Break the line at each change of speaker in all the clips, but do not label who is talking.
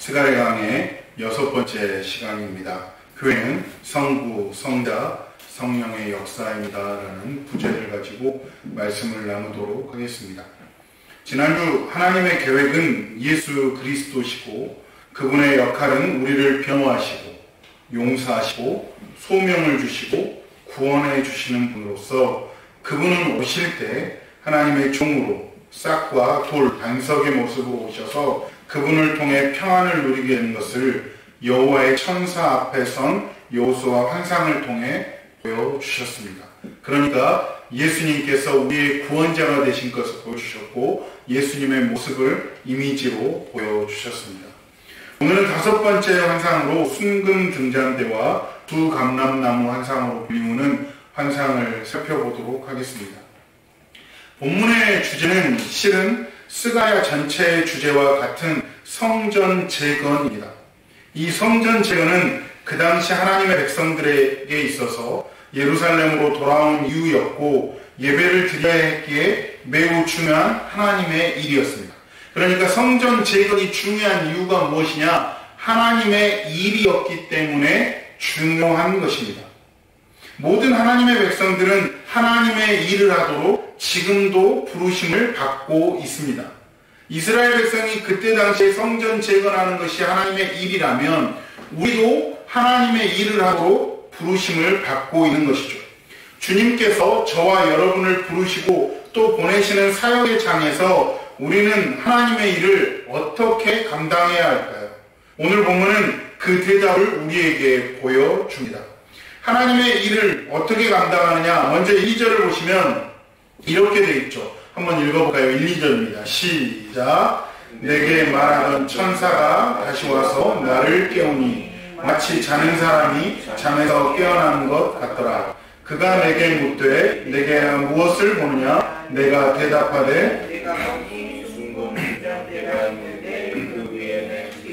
스가랴 강의 6번째 시간입니다. 교회는 성부, 성자, 성령의 역사입니다 라는 부제를 가지고 말씀을 나누도록 하겠습니다. 지난주 하나님의 계획은 예수 그리스도시고 그분의 역할은 우리를 변호하시고 용서하시고 소명을 주시고 구원해 주시는 분으로서 그분은 오실 때 하나님의 종으로 싹과 돌, 반석의 모습으로 오셔서 그분을 통해 평안을 누리게 되는 것을 여호와의 천사 앞에 선 여호수아 환상을 통해 보여주셨습니다. 그러니까 예수님께서 우리의 구원자가 되신 것을 보여주셨고 예수님의 모습을 이미지로 보여주셨습니다. 오늘은 5번째 환상으로 순금 등잔대와 두 감람나무 환상으로 불리우는 환상을 살펴보도록 하겠습니다. 본문의 주제는 실은 스가랴 전체의 주제와 같은 성전 재건입니다. 이 성전 재건은 그 당시 하나님의 백성들에게 있어서 예루살렘으로 돌아온 이유였고 예배를 드려야 했기에 매우 중요한 하나님의 일이었습니다. 그러니까 성전 재건이 중요한 이유가 무엇이냐? 하나님의 일이었기 때문에 중요한 것입니다. 모든 하나님의 백성들은 하나님의 일을 하도록 지금도 부르심을 받고 있습니다. 이스라엘 백성이 그때 당시에 성전 재건하는 것이 하나님의 일이라면 우리도 하나님의 일을 하도록 부르심을 받고 있는 것이죠. 주님께서 저와 여러분을 부르시고 또 보내시는 사역의 장에서 우리는 하나님의 일을 어떻게 감당해야 할까요? 오늘 본문은 그 대답을 우리에게 보여줍니다. 하나님의 일을 어떻게 감당하느냐? 먼저 2절을 보시면 이렇게 되어 있죠. 한번 읽어볼까요? 1, 2절입니다. 시작. 내게 말하던 천사가 다시 와서 나를 깨우니 마치 자는 사람이 잠에서 깨어나는 것 같더라. 그가 내게 묻되 내게 무엇을 보느냐? 내가 대답하되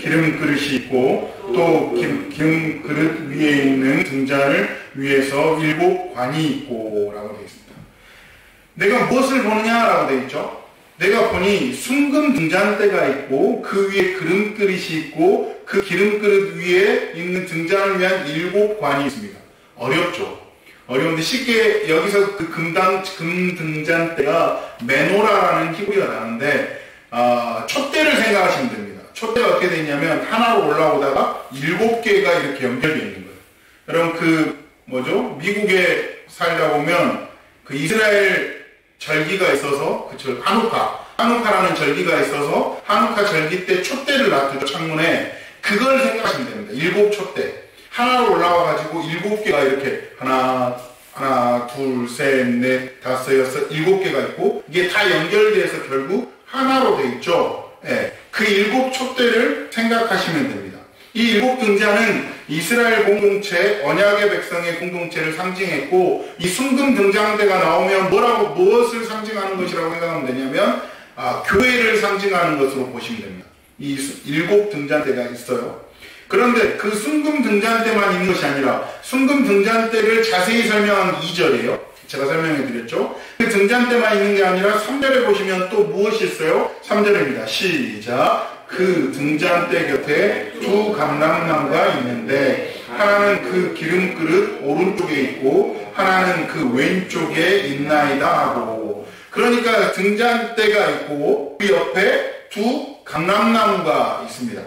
기름 그릇이 있고 또 기름 그릇 위에 있는 등잔을 위에서 7 관이 있고 라고 되어 있습니다. 내가 무엇을 보느냐라고 되어 있죠. 내가 보니 순금 등잔대가 있고 그 위에 기름 그릇이 있고 그 기름 그릇 위에 있는 등잔을 위한 7 관이 있습니다. 어렵죠. 어려운데 쉽게 여기서 그 금 등잔대가 메노라라는 히브리어가 나는데 촛대를 생각하시면 됩니다. 촛대가 어떻게 되냐면 하나로 올라오다가 7개가 이렇게 연결되어 있는 거예요. 여러분 미국에 살다 보면 그 이스라엘 절기가 있어서 하누카라는 절기가 있어서 하누카 절기 때 촛대를 놔두죠. 창문에. 그걸 생각하시면 됩니다. 7 촛대. 하나로 올라와가지고 7개가 이렇게 하나, 둘, 셋, 넷, 다섯, 여섯, 7개가 있고 이게 다 연결돼서 결국 하나로 돼 있죠. 네. 그 7 촛대를 생각하시면 됩니다. 이 7 등잔은 이스라엘 공동체, 언약의 백성의 공동체를 상징했고 이 순금 등잔대가 나오면 무엇을 상징하는 것이라고 생각하면 되냐면 교회를 상징하는 것으로 보시면 됩니다. 이 7 등잔대가 있어요. 그런데 그 순금 등잔대만 있는 것이 아니라 순금 등잔대를 자세히 설명한 2절이에요. 제가 설명해 드렸죠. 그 등잔대만 있는 게 아니라 3절에 보시면 또 무엇이 있어요? 3절입니다. 시작. 그 등잔대 곁에 2 감람나무가 있는데 하나는 그 기름 그릇 오른쪽에 있고 하나는 그 왼쪽에 있나이다 하고, 그러니까 등잔대가 있고 그 옆에 2 감람나무가 있습니다.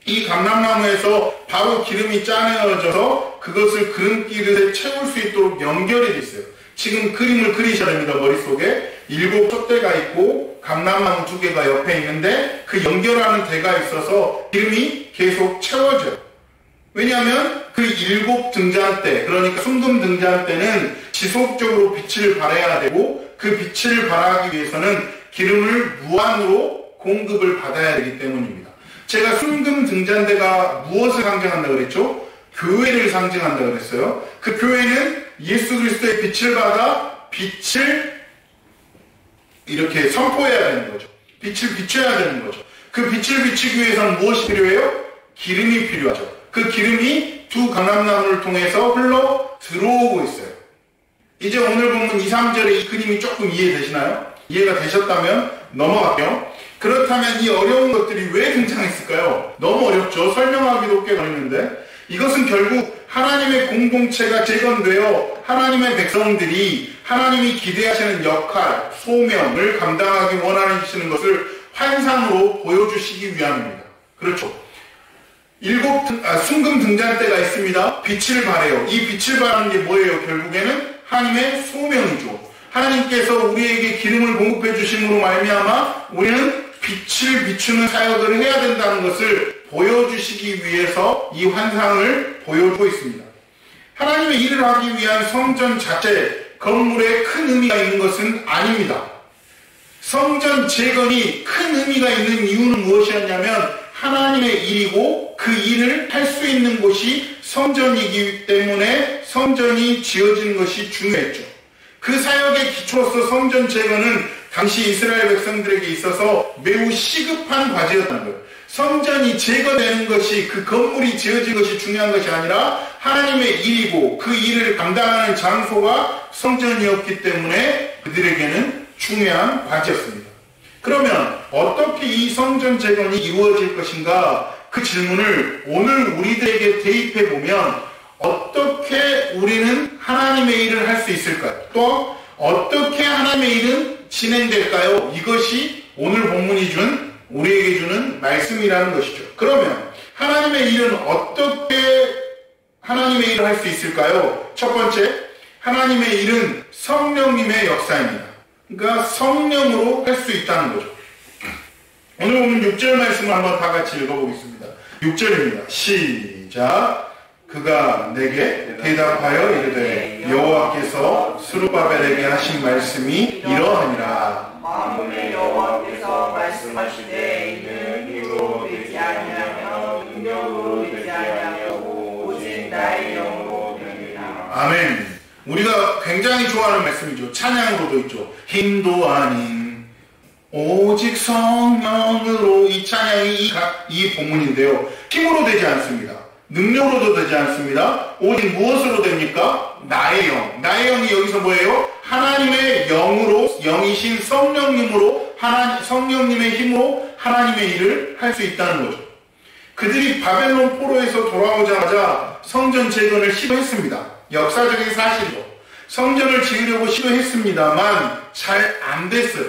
이 감람나무에서 바로 기름이 짜내어져서 그것을 기름 그릇에 채울 수 있도록 연결이 되어 있어요. 지금 그림을 그리셔야 됩니다. 머릿속에 7 촛대가 있고 감람나무 2개가 옆에 있는데 그 연결하는 대가 있어서 기름이 계속 채워져요. 왜냐하면 그 7 등잔대, 그러니까 순금 등잔대는 지속적으로 빛을 발해야 되고 그 빛을 발하기 위해서는 기름을 무한으로 공급을 받아야 되기 때문입니다. 제가 순금 등잔대가 무엇을 상징한다고 그랬죠? 교회를 상징한다고 그랬어요. 그 교회는 예수 그리스도의 빛을 받아 빛을 이렇게 선포해야 되는 거죠. 빛을 비춰야 되는 거죠. 그 빛을 비추기 위해서는 무엇이 필요해요? 기름이 필요하죠. 그 기름이 2 감람나무를 통해서 흘러 들어오고 있어요. 이제 오늘 보면 2, 3절의 이 그림이 조금 이해되시나요? 이해가 되셨다면 넘어갈게요. 그렇다면 이 어려운 것들이 왜 등장했을까요? 너무 어렵죠. 설명하기도 꽤 걸리는데 이것은 결국 하나님의 공동체가 재건되어 하나님의 백성들이 하나님이 기대하시는 역할, 소명을 감당하기 원하시는 것을 환상으로 보여주시기 위함입니다. 그렇죠. 순금 등잔대가 있습니다. 빛을 발해요. 이 빛을 발하는 게 뭐예요? 결국에는 하나님의 소명이죠. 하나님께서 우리에게 기름을 공급해 주심으로 말미암아 우리는 빛을 비추는 사역을 해야 된다는 것을 보여주시기 위해서 이 환상을 보여주고 있습니다. 하나님의 일을 하기 위한 성전 자체, 건물에 큰 의미가 있는 것은 아닙니다. 성전 재건이 큰 의미가 있는 이유는 무엇이었냐면 하나님의 일이고 그 일을 할 수 있는 곳이 성전이기 때문에 성전이 지어진 것이 중요했죠. 그 사역의 기초로서 성전 재건은 당시 이스라엘 백성들에게 있어서 매우 시급한 과제였다는 거예요. 성전이 재건되는 것이, 그 건물이 지어진 것이 중요한 것이 아니라 하나님의 일이고 그 일을 감당하는 장소가 성전이었기 때문에 그들에게는 중요한 과제였습니다. 그러면 어떻게 이 성전 재건이 이루어질 것인가? 그 질문을 오늘 우리들에게 대입해 보면 어떻게 우리는 하나님의 일을 할 수 있을까요? 또 어떻게 하나님의 일은 진행될까요? 이것이 오늘 본문이 우리에게 주는 말씀이라는 것이죠. 그러면 하나님의 일은 어떻게 하나님의 일을 할 수 있을까요? 첫 번째, 하나님의 일은 성령님의 역사입니다. 그러니까 성령으로 할 수 있다는 거죠. 오늘 보면 6절 말씀을 한번 다 같이 읽어보겠습니다. 6절입니다. 시작. 그가 내게 대답하여 이르되 여호와께서 스룹바벨에게 하신 말씀이 이러하니라.
만군의 여호와께서 말씀하시되 이는 힘으로 되지 아니하며 능력으로 되지 아니하고 오직 나의 영으로 되리라.
아멘. 우리가 굉장히 좋아하는 말씀이죠. 찬양으로도 있죠. 힘도 아닌 오직 성령으로. 이 찬양이 이 본문인데요. 힘으로 되지 않습니다. 능력으로도 되지 않습니다. 오직 무엇으로 됩니까? 나의 영. 나의 영이 여기서 뭐예요? 하나님의 영으로, 영이신 성령님으로, 성령님의 힘으로 하나님의 일을 할 수 있다는 거죠. 그들이 바벨론 포로에서 돌아오자마자 성전 재건을 시도했습니다. 역사적인 사실이죠. 성전을 지으려고 시도했습니다만 잘 안 됐어요.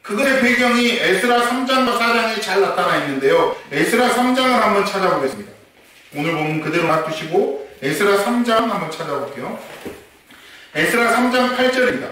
그것의 배경이 에스라 3장과 4장에 잘 나타나 있는데요. 에스라 3장을 한번 찾아보겠습니다. 오늘 보면 그대로 놔두시고 에스라 3장 한번 찾아볼게요. 에스라 3장 8절입니다.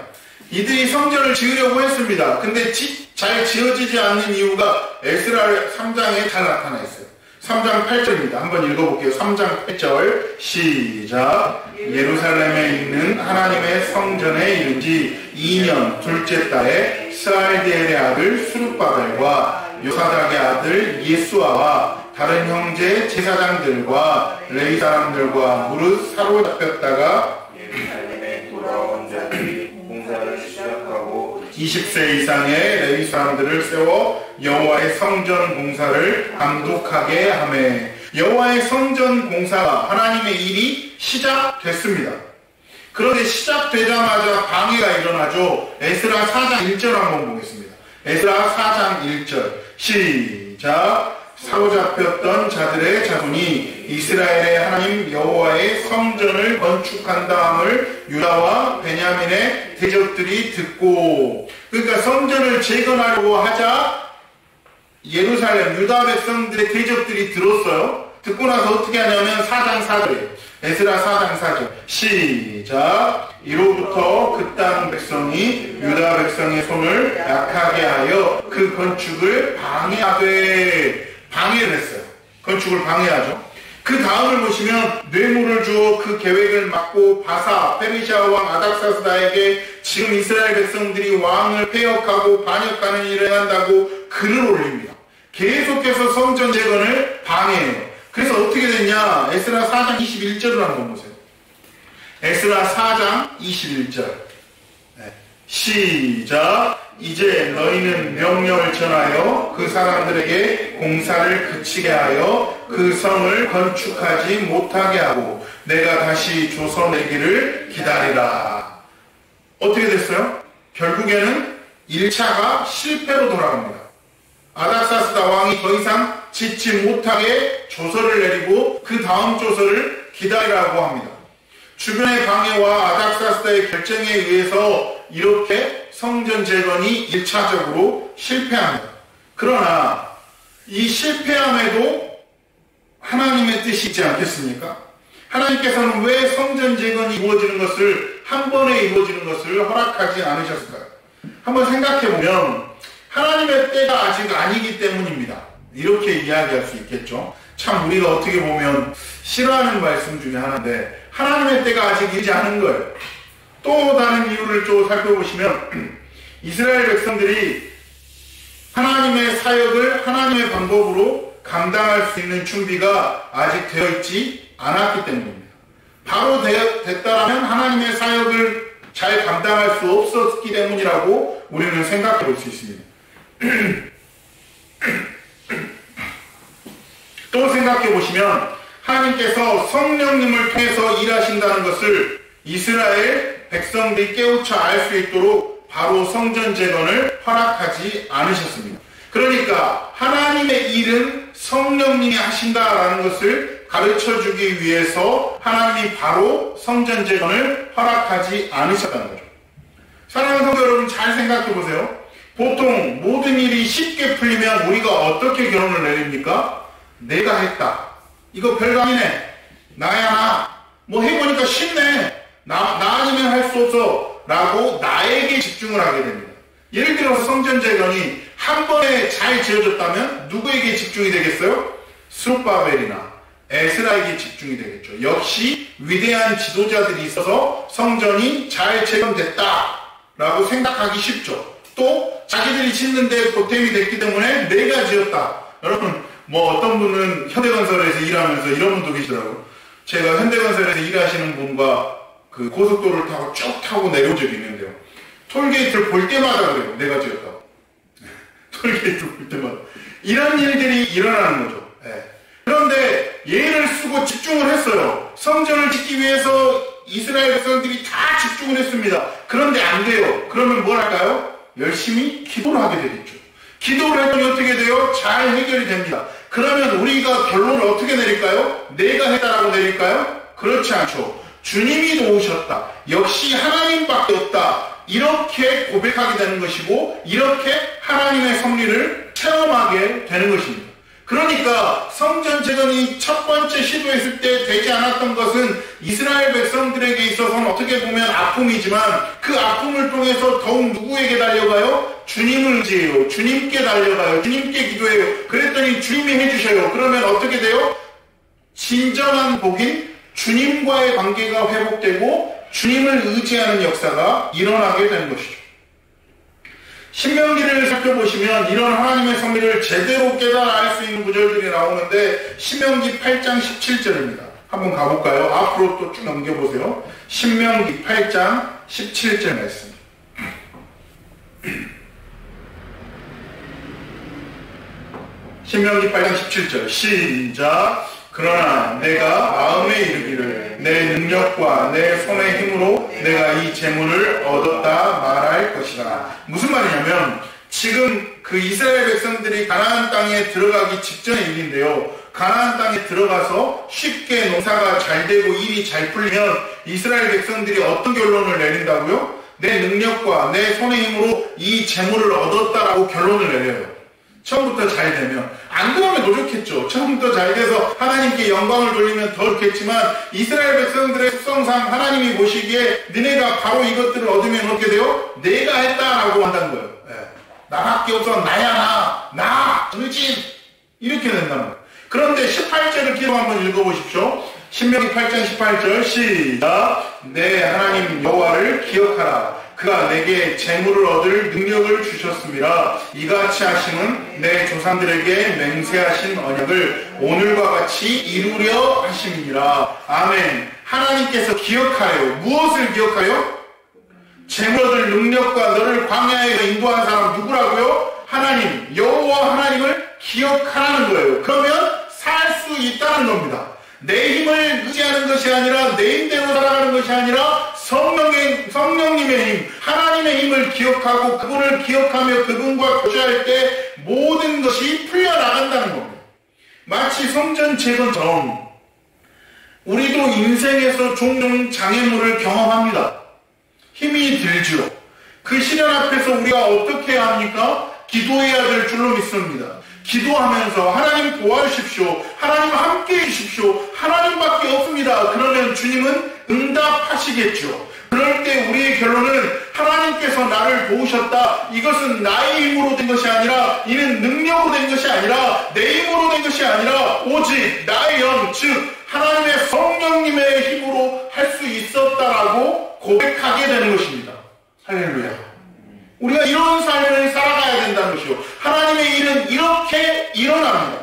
이들이 성전을 지으려고 했습니다. 근데 잘 지어지지 않는 이유가 에스라 3장에 잘 나타나 있어요. 3장 8절입니다. 한번 읽어볼게요. 3장 8절 시작. 예루살렘에 있는 하나님의 성전에 이른 지 2년 둘째 달에 스알디엘의 아들 스룹바벨과 요사닥의 아들 예수아와 다른 형제 제사장들과 레위 사람들과 무릇 사로잡혔다가
예루살렘에 돌아온 자들이 공사를 시작하고
20세 이상의 레위 사람들을 세워 여호와의 성전 공사를 감독하게 하매. 여호와의 성전 공사가 하나님의 일이 시작됐습니다. 그런데 시작되자마자 방해가 일어나죠. 에스라 4장 1절 한번 보겠습니다. 에스라 4장 1절 시작. 사로잡혔던 자들의 자손이 이스라엘의 하나님 여호와의 성전을 건축한 다음을 유다와 베냐민의 대적들이 듣고. 그러니까 성전을 재건하려고 하자 예루살렘 유다 백성들의 대적들이 들었어요. 듣고 나서 어떻게 하냐면 4장 4절이에요. 에스라 4장 4절 시작. 이로부터 그 땅 백성이 유다 백성의 손을 약하게 하여 그 건축을 방해를 했어요. 건축을 방해하죠. 그 다음을 보시면 뇌물을 주어 그 계획을 막고 바사 페르시아 왕 아닥사스다에게 지금 이스라엘 백성들이 왕을 폐역하고 반역하는 일을 한다고 글을 올립니다. 계속해서 성전 재건을 방해해요. 그래서 어떻게 됐냐? 에스라 4장 21절을 한번 보세요. 에스라 4장 21절 시작. 이제 너희는 명령을 전하여 그 사람들에게 공사를 그치게 하여 그 성을 건축하지 못하게 하고 내가 다시 조선내기를 기다리라. 어떻게 됐어요? 결국에는 1차가 실패로 돌아갑니다. 아닥사스다 왕이 더 이상 짓지 못하게 조서를 내리고 그 다음 조서를 기다리라고 합니다. 주변의 방해와 아닥사스다의 결정에 의해서 이렇게 성전 재건이 1차적으로 실패합니다. 그러나 이 실패함에도 하나님의 뜻이 있지 않겠습니까? 하나님께서는 왜 성전 재건이 이루어지는 것을, 한 번에 이루어지는 것을 허락하지 않으셨을까요? 한번 생각해보면 하나님의 때가 아직 아니기 때문입니다. 이렇게 이야기할 수 있겠죠. 참 우리가 어떻게 보면 싫어하는 말씀 중에 하나인데, 하나님의 때가 아직 이르지 않은 거예요. 또 다른 이유를 좀 살펴보시면 이스라엘 백성들이 하나님의 사역을 하나님의 방법으로 감당할 수 있는 준비가 아직 되어 있지 않았기 때문입니다. 바로 됐다라면 하나님의 사역을 잘 감당할 수 없었기 때문이라고 우리는 생각해 볼 수 있습니다. 또 생각해 보시면 하나님께서 성령님을 통해서 일하신다는 것을 이스라엘 백성들이 깨우쳐 알 수 있도록 바로 성전 재건을 허락하지 않으셨습니다. 그러니까 하나님의 일은 성령님이 하신다라는 것을 가르쳐주기 위해서 하나님이 바로 성전 재건을 허락하지 않으셨다는 거죠. 사랑하는 성도 여러분, 잘 생각해 보세요. 보통 모든 일이 쉽게 풀리면 우리가 어떻게 결론을 내립니까? 내가 했다. 이거 별거 아니네. 나야 나. 뭐 해보니까 쉽네. 나 아니면 할 수 없어. 라고 나에게 집중을 하게 됩니다. 예를 들어서 성전 재건이 한 번에 잘 지어졌다면 누구에게 집중이 되겠어요? 스룹바벨이나 에스라에게 집중이 되겠죠. 역시 위대한 지도자들이 있어서 성전이 잘 재건됐다 라고 생각하기 쉽죠. 또 자기들이 짓는데 보탬이 됐기 때문에 내가 지었다. 여러분, 뭐 어떤 분은 현대건설에서 일하면서 이런 분도 계시더라고요. 제가 현대건설에서 일하시는 분과 그 고속도로를 타고 쭉 타고 내려온 적이 있는데요. 톨게이트를 볼 때마다 그래요. 내가 지었다고. 톨게이트를 볼 때마다. 이런 일들이 일어나는 거죠. 네. 그런데 예를 쓰고 집중을 했어요. 성전을 짓기 위해서 이스라엘 백성들이 다 집중을 했습니다. 그런데 안 돼요. 그러면 뭘 할까요? 열심히 기도를 하게 되겠죠. 기도를 했더니 어떻게 돼요? 잘 해결이 됩니다. 그러면 우리가 결론을 어떻게 내릴까요? 내가 했다라고 내릴까요? 그렇지 않죠. 주님이 도우셨다. 역시 하나님밖에 없다. 이렇게 고백하게 되는 것이고 이렇게 하나님의 섭리를 체험하게 되는 것입니다. 그러니까 성전 재건이 첫 번째 시도했을 때 되지 않았던 것은 이스라엘 백성들에게 있어서는 어떻게 보면 아픔이지만 그 아픔을 통해서 더욱 누구에게 달려가요? 주님을 의지해요. 주님께 달려가요. 주님께 기도해요. 그랬더니 주님이 해주셔요. 그러면 어떻게 돼요? 진정한 복인 주님과의 관계가 회복되고 주님을 의지하는 역사가 일어나게 되는 것이죠. 신명기를 살펴보시면 이런 하나님의 섭리를 제대로 깨달아 알 수 있는 구절들이 나오는데 신명기 8장 17절입니다. 한번 가볼까요? 앞으로 또 쭉 넘겨보세요. 신명기 8장 17절 말씀. 신명기 8장 17절 시작. 그러나 내가 마음에 이르기를 내 능력과 내 손의 힘으로 내가 이 재물을 얻었다 말할 것이다. 무슨 말이냐면 지금 그 이스라엘 백성들이 가나안 땅에 들어가기 직전의 일인데요. 가나안 땅에 들어가서 쉽게 농사가 잘 되고 일이 잘 풀리면 이스라엘 백성들이 어떤 결론을 내린다고요? 내 능력과 내 손의 힘으로 이 재물을 얻었다라고 결론을 내려요. 처음부터 잘 되면. 안 그러면 더 좋겠죠. 처음부터 잘 돼서 하나님께 영광을 돌리면 더 좋겠지만 이스라엘 백성들의 속성상 하나님이 보시기에 너네가 바로 이것들을 얻으면 어떻게 돼요? 내가 했다라고 한다는 거예요. 네. 나밖에 없어. 나야 나 의진 이렇게 된다는 거예요. 그런데 18절을 기록 한번 읽어보십시오. 신명기 8장 18절 시작. 내 하나님 여호와를 기억하라. 그가 내게 재물을 얻을 능력을 주셨습니다. 이같이 하심은 내 조상들에게 맹세하신 언약을 오늘과 같이 이루려 하심이니라. 아멘. 하나님께서 기억하여 무엇을 기억하여? 재물 얻을 능력과 너를 광야에서 인도한 사람 누구라고요? 하나님, 여호와 하나님을 기억하라는 거예요. 그러면 살 수 있다는 겁니다. 내 힘을 의지하는 것이 아니라 내 힘대로 살아가는 것이 아니라 성령님의 힘, 하나님의 힘을 기억하고 그분을 기억하며 그분과 교제할 때 모든 것이 풀려나간다는 겁니다. 마치 성전 제건처럼 우리도 인생에서 종종 장애물을 경험합니다. 힘이 들죠. 그 시련 앞에서 우리가 어떻게 해야 합니까? 기도해야 될 줄로 믿습니다. 기도하면서 하나님 도와주십시오. 하나님 함께 해주십시오. 하나님밖에 없습니다. 그러면 주님은 응답하시겠죠. 그럴 때 우리의 결론은 하나님께서 나를 도우셨다. 이것은 나의 힘으로 된 것이 아니라 이는 능력으로 된 것이 아니라 내 힘으로 된 것이 아니라 오직 나의 영, 즉 하나님의 성령님의 힘으로 할 수 있었다라고 고백하게 되는 것입니다. 할렐루야. 우리가 이런 삶을 살아가야 된다는 것이요. 하나님의 일은 이렇게 일어납니다.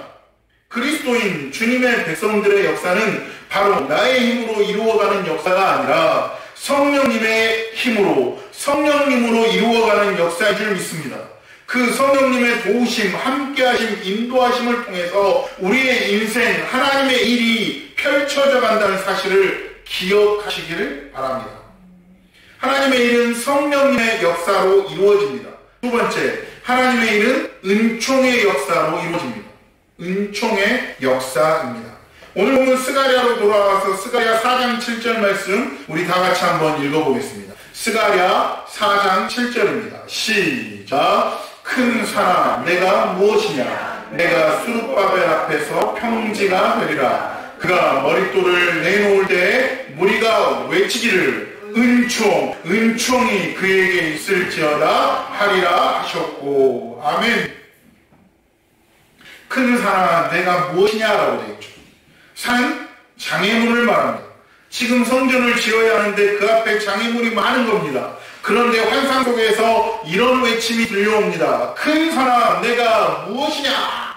그리스도인 주님의 백성들의 역사는 바로 나의 힘으로 이루어가는 역사가 아니라 성령님의 힘으로, 성령님으로 이루어가는 역사인 줄 믿습니다. 그 성령님의 도우심, 함께하심, 인도하심을 통해서 우리의 인생, 하나님의 일이 펼쳐져 간다는 사실을 기억하시기를 바랍니다. 하나님의 일은 성령님의 역사로 이루어집니다. 두 번째, 하나님의 일은 은총의 역사로 이루어집니다. 은총의 역사입니다. 오늘 보면 스가랴로 돌아와서 스가랴 4장 7절 말씀 우리 다 같이 한번 읽어보겠습니다. 스가랴 4장 7절입니다. 시작. 큰 산아 내가 무엇이냐? 내가 수룹바벨 앞에서 평지가 되리라. 그가 머릿돌을 내놓을 때 무리가 외치기를 은총이 그에게 있을지어다 하리라 하셨고. 아멘. 큰 산아 내가 무엇이냐라고 되어 있죠. 산, 장애물을 말합니다. 지금 성전을 지어야 하는데 그 앞에 장애물이 많은 겁니다. 그런데 환상 속에서 이런 외침이 들려옵니다. 큰 산아 내가 무엇이냐?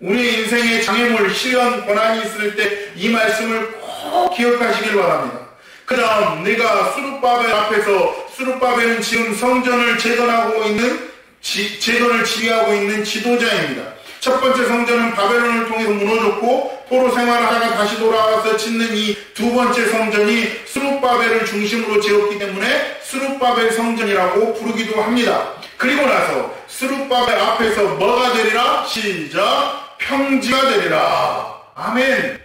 우리 인생에 장애물, 시련, 고난이 있을 때 이 말씀을 꼭 기억하시길 바랍니다. 그 다음 내가 수룹바벨 앞에서, 수룹바벨은 지금 성전을 재건하고 있는 재건을 지휘하고 있는 지도자입니다. 첫 번째 성전은 바벨론을 통해서 무너졌고 포로 생활하다가 다시 돌아와서 짓는 이 두 번째 성전이 수룹바벨을 중심으로 지었기 때문에 수룹바벨 성전이라고 부르기도 합니다. 그리고 나서 수룹바벨 앞에서 뭐가 되리라? 시작. 평지가 되리라. 아멘.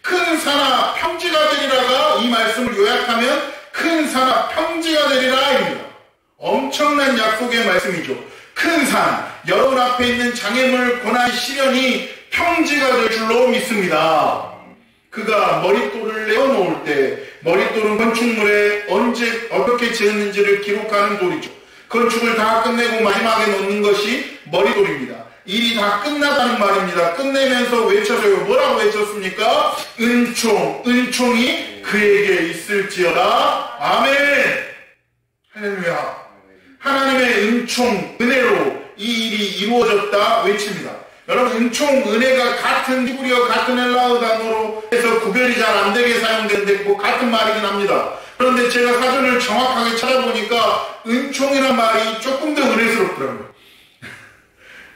큰 산아 평지가 되리라가 이 말씀을 요약하면 큰 산아 평지가 되리라입니다. 엄청난 약속의 말씀이죠. 큰 산, 여러분 앞에 있는 장애물, 고난, 시련이 평지가 될 줄로 믿습니다. 그가 머릿돌을 내어놓을 때, 머릿돌은 건축물에 언제 어떻게 지었는지를 기록하는 돌이죠. 건축을 다 끝내고 마지막에 놓는 것이 머릿돌입니다. 일이 다 끝나다는 말입니다. 끝내면서 외쳐서요. 뭐라고 외쳤습니까? 은총이 그에게 있을지어다. 아멘. 할렐루야. 하나님의 은총, 은혜로 이 일이 이루어졌다 외칩니다. 여러분, 은총, 은혜가 같은 히브리어, 같은 헬라어 단어로 해서 구별이 잘 안 되게 사용되는데 뭐 같은 말이긴 합니다. 그런데 제가 사전을 정확하게 찾아보니까 은총이라는 말이 조금 더 은혜스럽더라고요.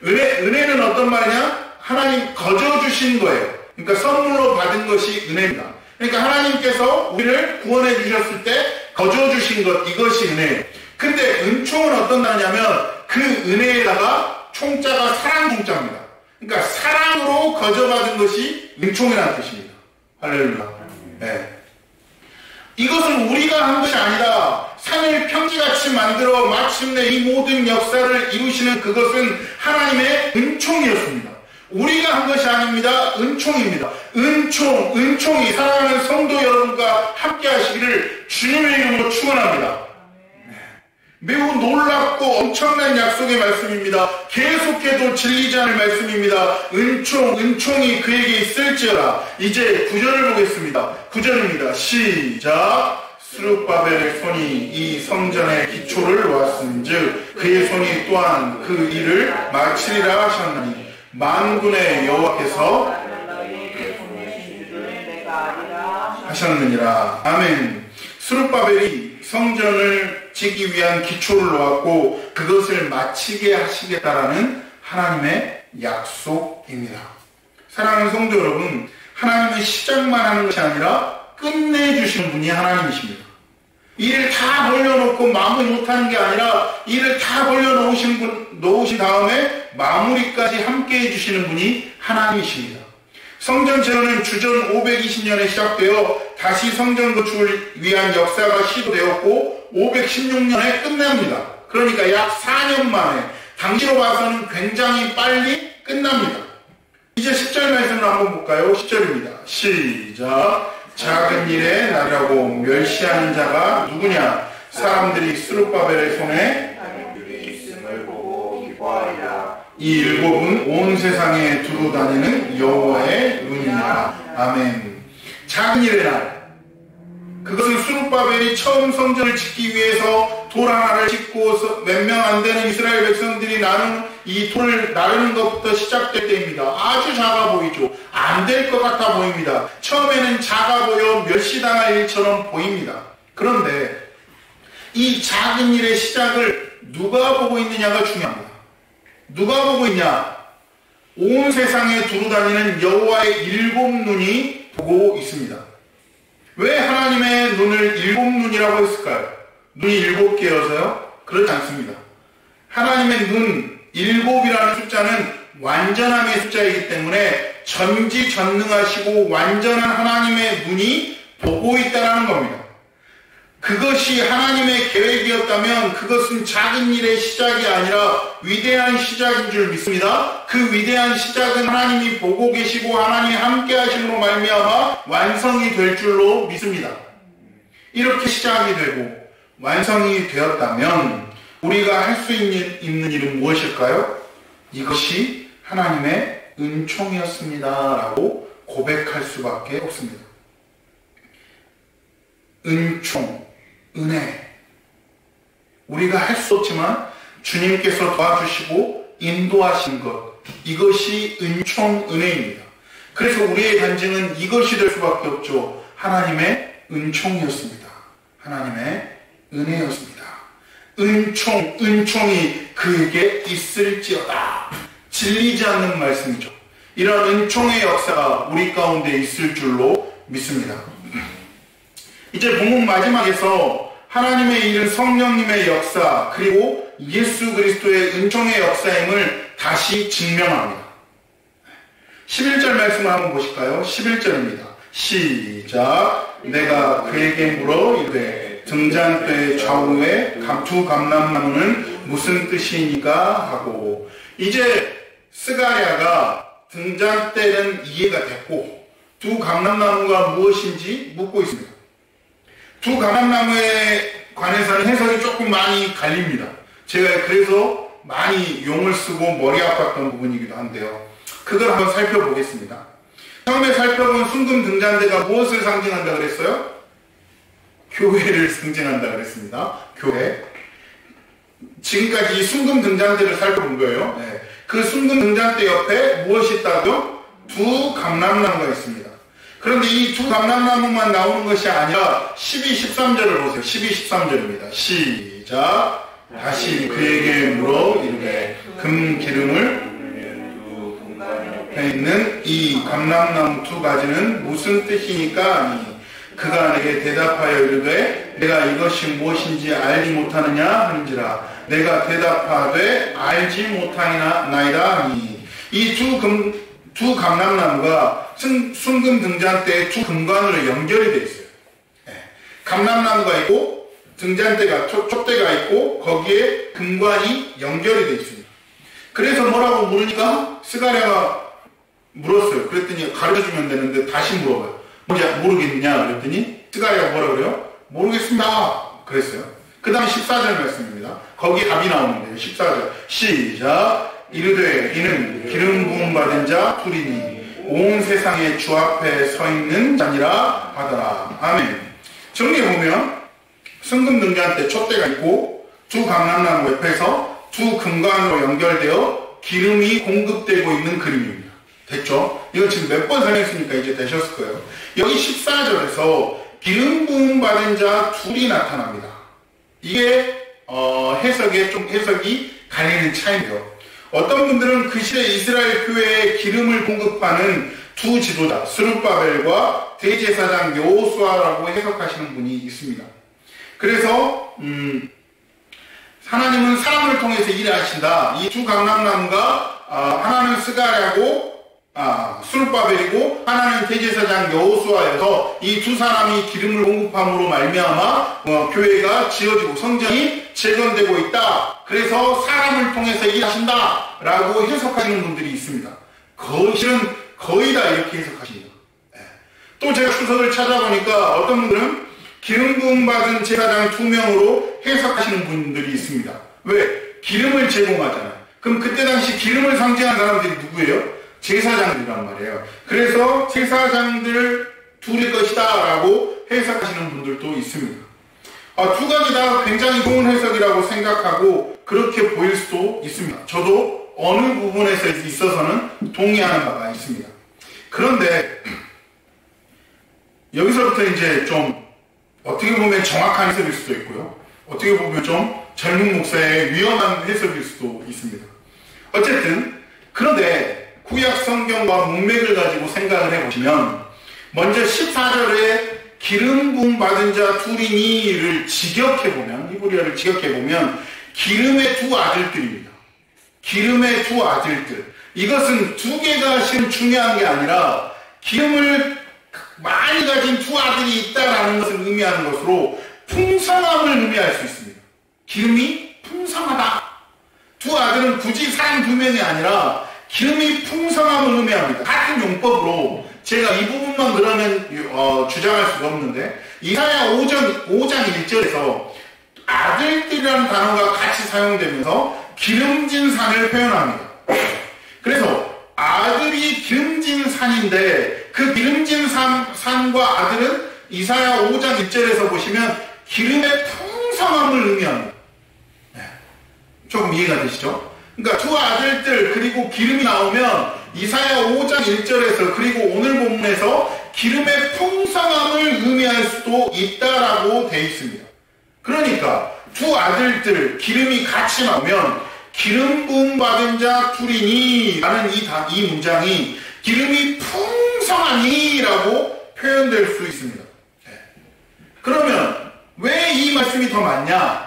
은혜는 어떤 말이냐? 하나님 거저 주신 거예요. 그러니까 선물로 받은 것이 은혜입니다. 그러니까 하나님께서 우리를 구원해 주셨을 때 거저 주신 것, 이것이 은혜예요. 근데 은총은 어떤 단어냐면 그 은혜에다가 총자가 사랑 총자입니다. 그러니까 사랑으로 거저받은 것이 은총이라는 뜻입니다. 할렐루야. 네. 이것은 우리가 한 것이 아니라 산을 평지같이 만들어 마침내 이 모든 역사를 이루시는 그것은 하나님의 은총이었습니다. 우리가 한 것이 아닙니다. 은총입니다. 은총이 사랑하는 성도 여러분과 함께 하시기를 주님의 이름으로 축원합니다. 매우 놀랍고 엄청난 약속의 말씀입니다. 계속해도 질리지 않을 말씀입니다. 은총이 그에게 있을지어다. 이제 9절을 보겠습니다. 9절입니다. 시작. 스룹바벨의 손이 이 성전의 기초를 놓았은즉 그의 손이 또한 그 일을 마치리라 하셨나니 만군의 여호와께서 하셨느니라. 아멘. 스룹바벨이 성전을 짓기 위한 기초를 놓았고 그것을 마치게 하시겠다라는 하나님의 약속입니다. 사랑하는 성도 여러분, 하나님은 시작만 하는 것이 아니라 끝내주시는 분이 하나님이십니다. 일을 다 벌려놓고 마무리 못하는 게 아니라 일을 다 벌려놓으신 다음에 마무리까지 함께 해주시는 분이 하나님이십니다. 성전 제로는 주전 520년에 시작되어 다시 성전 건축을 위한 역사가 시도되었고 516년에 끝납니다. 그러니까 약 4년 만에 당시로 봐서는 굉장히 빨리 끝납니다. 이제 10절 말씀을 한번 볼까요? 10절입니다. 시작. 작은 일에 나라고 멸시하는 자가 누구냐? 사람들이 스룹바벨의 손에
있음을 보고 기뻐하리라.
이 일곱은 온 세상에 두루 다니는 여호와의 눈이라. 아멘. 작은 일의 날. 그것은 스룹바벨이 처음 성전을 짓기 위해서 돌 하나를 짓고 몇 명 안 되는 이스라엘 백성들이 이 돌을 나르는 것부터 시작될 때입니다. 아주 작아 보이죠. 안 될 것 같아 보입니다. 처음에는 작아 보여 멸시당할 일처럼 보입니다. 그런데 이 작은 일의 시작을 누가 보고 있느냐가 중요합니다. 누가 보고 있냐? 온 세상에 두루 다니는 여호와의 일곱 눈이 보고 있습니다. 왜 하나님의 눈을 일곱 눈이라고 했을까요? 눈이 일곱 개여서요? 그렇지 않습니다. 하나님의 눈, 일곱이라는 숫자는 완전함의 숫자이기 때문에 전지전능하시고 완전한 하나님의 눈이 보고 있다는 겁니다. 그것이 하나님의 계획이었다면 그것은 작은 일의 시작이 아니라 위대한 시작인 줄 믿습니다. 그 위대한 시작은 하나님이 보고 계시고 하나님이 함께 하심으로 말미암아 완성이 될 줄로 믿습니다. 이렇게 시작이 되고 완성이 되었다면 우리가 할 수 있는 일은 무엇일까요? 이것이 하나님의 은총이었습니다 라고 고백할 수밖에 없습니다. 은총, 은혜. 우리가 할 수 없지만 주님께서 도와주시고 인도하신 것, 이것이 은총, 은혜입니다. 그래서 우리의 간증은 이것이 될 수밖에 없죠. 하나님의 은총이었습니다. 하나님의 은혜였습니다. 은총이 그에게 있을지어다. 질리지 않는 말씀이죠. 이런 은총의 역사가 우리 가운데 있을 줄로 믿습니다. 이제 본문 마지막에서 하나님의 일은 성령님의 역사 그리고 예수 그리스도의 은총의 역사임을 다시 증명합니다. 11절 말씀을 한번 보실까요? 11절입니다. 시작. 내가 그에게 물어 이르되 등잔대 좌우에 두 감람나무는 무슨 뜻이니까 하고, 이제 스가랴가 등잔대는 이해가 됐고 두 감람나무가 무엇인지 묻고 있습니다. 두 감람나무에 관해서는 해석이 조금 많이 갈립니다. 제가 그래서 많이 용을 쓰고 머리 아팠던 부분이기도 한데요. 그걸 한번 살펴보겠습니다. 처음에 살펴본 순금 등잔대가 무엇을 상징한다 그랬어요? 교회를 상징한다 그랬습니다. 교회. 지금까지 이 순금 등잔대를 살펴본 거예요. 네. 그 순금 등잔대 옆에 무엇이 있다고요? 두 감람나무가 있습니다. 그런데 이 두 감람나무만 나오는 것이 아니라 12, 13절을 보세요. 12, 13절입니다. 시작. 다시 그에게 물어 이르되 금 기름을 옆에 있는 이 감람나무 두 가지는 무슨 뜻이니까? 그가 내게 대답하여 이르되 내가 이것이 무엇인지 알지 못하느냐 하는지라. 내가 대답하되 알지 못하나이다 하니. 이 두 감람나무가 순금 등잔대의 두 금관으로 연결이 되어 있어요. 감람나무가 있고 등잔대가 촛대가 있고 거기에 금관이 연결이 되어 있습니다. 그래서 뭐라고 물으니까 스가랴가 물었어요. 그랬더니 가르쳐주면 되는데 다시 물어봐요. 모르겠냐 그랬더니 스가랴가 뭐라 그래요? 모르겠습니다 그랬어요. 그 다음에 14절 말씀입니다. 거기 답이 나오는데요. 14절 시작. 이르되 이는 기름 부음 받은 자 둘이니 온 세상의 주 앞에 서 있는 자니라 하더라. 아멘. 정리해보면 순금 등잔대 촛대가 있고 두 감람나무 옆에서 두 금관으로 연결되어 기름이 공급되고 있는 그림입니다. 됐죠? 이거 지금 몇 번 설명했으니까 이제 되셨을 거예요. 여기 14절에서 기름 부음 받은 자 둘이 나타납니다. 이게 해석이 갈리는 차이인데요. 어떤 분들은 그 시대 이스라엘 교회에 기름을 공급하는 두 지도자 스룹바벨과 대제사장 여호수아라고 해석하시는 분이 있습니다. 그래서 하나님은 사람을 통해서 일하신다. 이 두 감람나무가 하나는 스가랴고 스룹바벨이고 하나는 대제사장 여호수아여서 이 두 사람이 기름을 공급함으로 말미암아 교회가 지어지고 성전이 재건되고 있다. 그래서 사람을 통해서 일하신다 라고 해석하시는 분들이 있습니다. 실은 거의 다 이렇게 해석하십니다. 또 제가 추석을 찾아보니까 어떤 분들은 기름 부음 받은 제사장 2명으로 해석하시는 분들이 있습니다. 왜? 기름을 제공하잖아요. 그럼 그때 당시 기름을 상징한 사람들이 누구예요? 제사장들이란 말이에요. 그래서 제사장들 둘일 것이다 라고 해석하시는 분들도 있습니다. 두 가지 다 굉장히 좋은 해석이라고 생각하고 그렇게 보일 수도 있습니다. 저도 어느 부분에서 있어서는 동의하는 바가 있습니다. 그런데 여기서부터 이제 좀 어떻게 보면 정확한 해석일 수도 있고요. 어떻게 보면 좀 젊은 목사의 위험한 해석일 수도 있습니다. 어쨌든 그런데 구약 성경과 문맥을 가지고 생각을 해보시면 먼저 14절에 기름 부음 받은 자 둘이니를 직역해보면 히브리어를 직역해보면 기름의 두 아들들입니다. 기름의 두 아들들. 이것은 두 개가 지금 중요한 게 아니라 기름을 많이 가진 두 아들이 있다라는 것을 의미하는 것으로 풍성함을 의미할 수 있습니다. 기름이 풍성하다. 두 아들은 굳이 사람 두 명이 아니라 기름이 풍성함을 의미합니다. 같은 용법으로 제가 이 부분만 그러면 주장할 수가 없는데 이사야 5장 1절에서 아들들이라는 단어가 같이 사용되면서 기름진 산을 표현합니다. 그래서 아들이 기름진 산인데 그 기름진 산과 아들은 이사야 5장 1절에서 보시면 기름의 풍성함을 의미합니다. 조금 이해가 되시죠? 그러니까 두 아들들 그리고 기름이 나오면 이사야 5장 1절에서 그리고 오늘 본문에서 기름의 풍성함을 의미할 수도 있다라고 되어 있습니다. 그러니까 두 아들들 기름이 같이 나오면 기름 부음 받은 자 둘이니 라는 이 문장이 기름이 풍성하니 라고 표현될 수 있습니다. 그러면 왜 이 말씀이 더 많냐?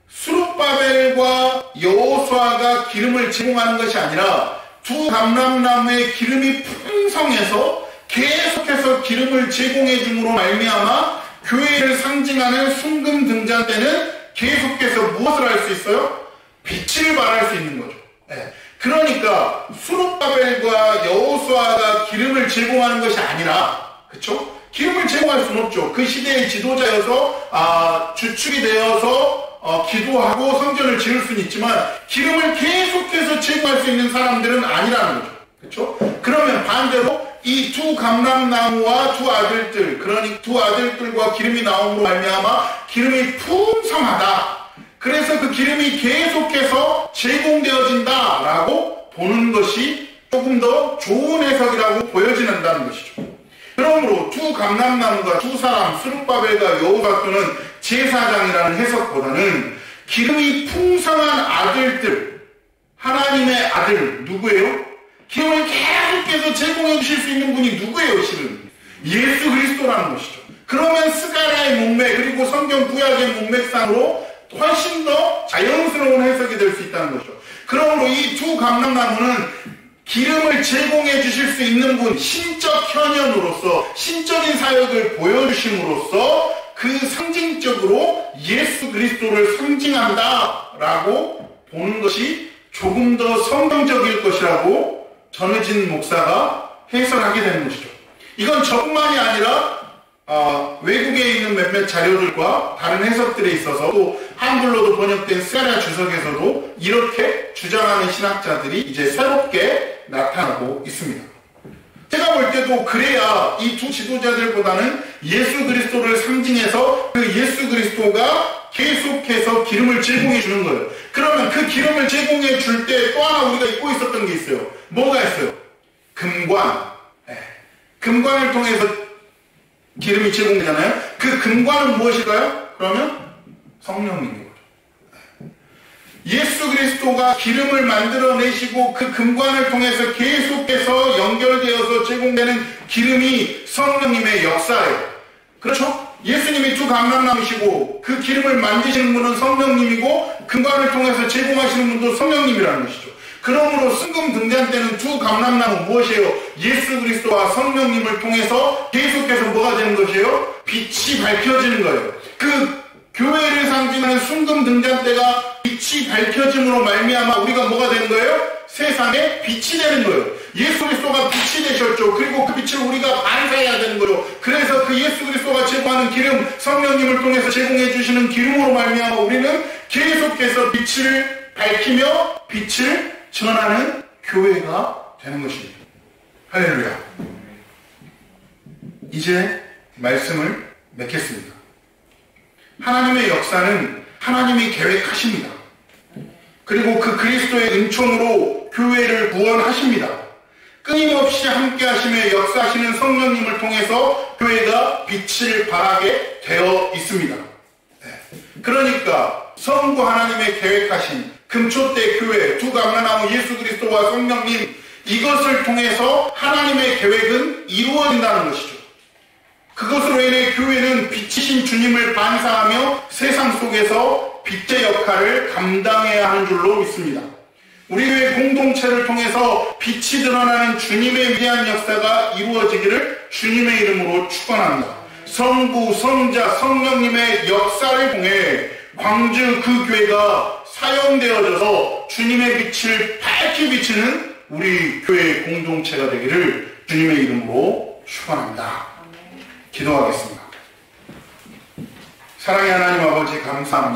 스룹바벨과 여호수아가 기름을 제공하는 것이 아니라 두 감람나무의 기름이 풍성해서 계속해서 기름을 제공해 줌으로 말미암아 교회를 상징하는 순금 등잔 때는 계속해서 무엇을 할 수 있어요? 빛을 발할 수 있는 거죠. 그러니까 스룹바벨과 여호수아가 기름을 제공하는 것이 아니라, 그렇죠? 기름을 제공할 수는 없죠. 그 시대의 지도자여서 주축이 되어서 기도하고 성전을 지을 수는 있지만 기름을 계속해서 제공할 수 있는 사람들은 아니라는 거죠. 그렇죠? 그러면 반대로 이 두 감람나무와 두 아들들, 그러니 두 아들들과 기름이 나옴으로 말미암아 기름이 풍성하다. 그래서 그 기름이 계속해서 제공되어진다라고 보는 것이 조금 더 좋은 해석이라고 보여진다는 것이죠. 그러므로 두 감람나무가 두 사람, 스룹바벨과 여호수아 또는 제사장이라는 해석보다는 기름이 풍성한 아들들, 하나님의 아들 누구예요? 기름을 계속해서 제공해 주실 수 있는 분이 누구예요? 실은 예수 그리스도라는 것이죠. 그러면 스가랴의 문맥 그리고 성경 구약의 문맥상으로 훨씬 더 자연스러운 해석이 될 수 있다는 거죠. 그러므로 이 두 감람나무는 기름을 제공해 주실 수 있는 분, 신적 현현으로서 신적인 사역을 보여주심으로써 그 상징적으로 예수 그리스도를 상징한다라고 보는 것이 조금 더 성경적일 것이라고 전해진 목사가 해설하게 되는 것이죠. 이건 저뿐만이 아니라 외국에 있는 몇몇 자료들과 다른 해석들에 있어서 또 한글로도 번역된 스가랴 주석에서도 이렇게 주장하는 신학자들이 이제 새롭게 나타나고 있습니다. 제가 볼 때도 그래야 이 두 지도자들보다는 예수 그리스도를 상징해서 그 예수 그리스도가 계속해서 기름을 제공해 주는 거예요. 그러면 그 기름을 제공해 줄 때 또 하나 우리가 잊고 있었던 게 있어요. 뭐가 있어요? 금관. 금관을 통해서 기름이 제공되잖아요. 그 금관은 무엇일까요? 그러면 성령인 거죠. 예수 그리스도가 기름을 만들어내시고 그 금관을 통해서 계속해서 연결되어서 제공되는 기름이 성령님의 역사예요. 그렇죠? 예수님이 두 감람나무시고 그 기름을 만지시는 분은 성령님이고 금관을 통해서 제공하시는 분도 성령님이라는 것이죠. 그러므로 순금 등잔 때는 두 감람나무 무엇이에요? 예수 그리스도와 성령님을 통해서 계속해서 뭐가 되는 것이에요? 빛이 밝혀지는 거예요. 그 교회를 상징하는 순금 등잔대가 빛이 밝혀짐으로 말미암아 우리가 뭐가 되는 거예요? 세상에 빛이 되는 거예요. 예수 그리스도가 빛이 되셨죠. 그리고 그 빛을 우리가 반사해야 되는 거죠. 그래서 그 예수 그리스도가 제공하는 기름, 성령님을 통해서 제공해 주시는 기름으로 말미암아 우리는 계속해서 빛을 밝히며 빛을 전하는 교회가 되는 것입니다. 할렐루야. 이제 말씀을 맺겠습니다. 하나님의 역사는 하나님이 계획하십니다. 그리고 그 그리스도의 은총으로 교회를 구원하십니다. 끊임없이 함께 하시며 역사하시는 성령님을 통해서 교회가 빛을 발하게 되어 있습니다. 그러니까 성부 하나님의 계획하신 금초대 교회, 두 감람나무 예수 그리스도와 성령님, 이것을 통해서 하나님의 계획은 이루어진다는 것이죠. 그것으로 인해 교회는 빛이신 주님을 반사하며 세상 속에서 빛의 역할을 감당해야 하는 줄로 믿습니다. 우리 교회 공동체를 통해서 빛이 드러나는 주님의 위대한 역사가 이루어지기를 주님의 이름으로 축원합니다. 성부, 성자, 성령님의 역사를 통해 광주 그 교회가 사용되어져서 주님의 빛을 밝히 비치는 우리 교회 공동체가 되기를 주님의 이름으로 축원합니다. 기도하겠습니다. 사랑의 하나님 아버지 감사합니다.